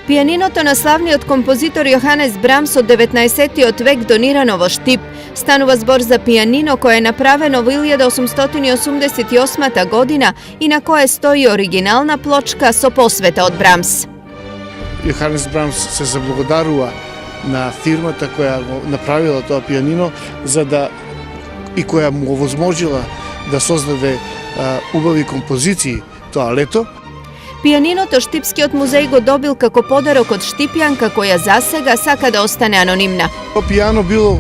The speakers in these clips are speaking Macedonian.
Pianiното naslавниот композитор Јоханес Брамс од 19 век донирано во Штип. Станува збор за пианино кое е направено во 1888 година и на кое стои оригинална плочка со посвета од Брамс. Јоханес Брамс се заблагодарува на фирмата која го направила тоа пианино и која му овозможила да создаде убави композиции тоа лето. Пианиното Штипскиот музеј го добил како подарок од штипјанка која засега сака да остане анонимна. Пиано било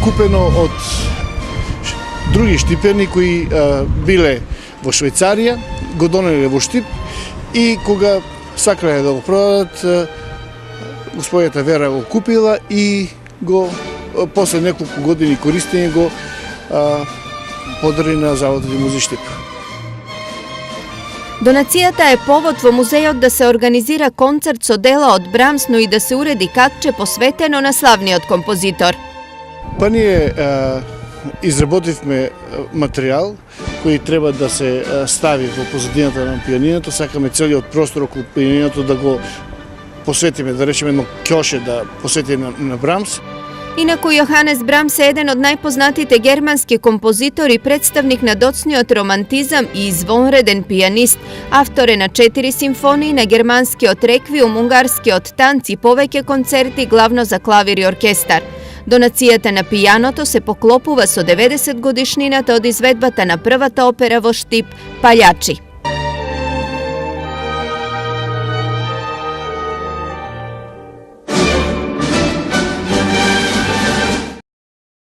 купено од други штипјани кои биле во Швајцарија, го донеле во Штип и кога сакале да го продадат, господјата Вера го купила и го после неколку години користење го подари на Заводот за музеј Штип. Донацијата е повод во музејот да се организира концерт со дела од Брамс, но и да се уреди катче посветено на славниот композитор. Па ние изработивме материјал кој треба да се стави во позадината на пианиното. Сакаме целиот простор околу пианиното да го посветиме, да речеме едно ќоше да посветиме на Брамс. Инаку Јоханес Брамс е еден од најпознатите германски композитори, представник на доцниот романтизам и извонреден пианист. Автор е на 4 симфонии, на германскиот реквиум, унгарскиот танц и повеќе концерти, главно за клавир и оркестар. Донацијата на пијаното се поклопува со 90 годишнината од изведбата на првата опера во Штип, Паљачи.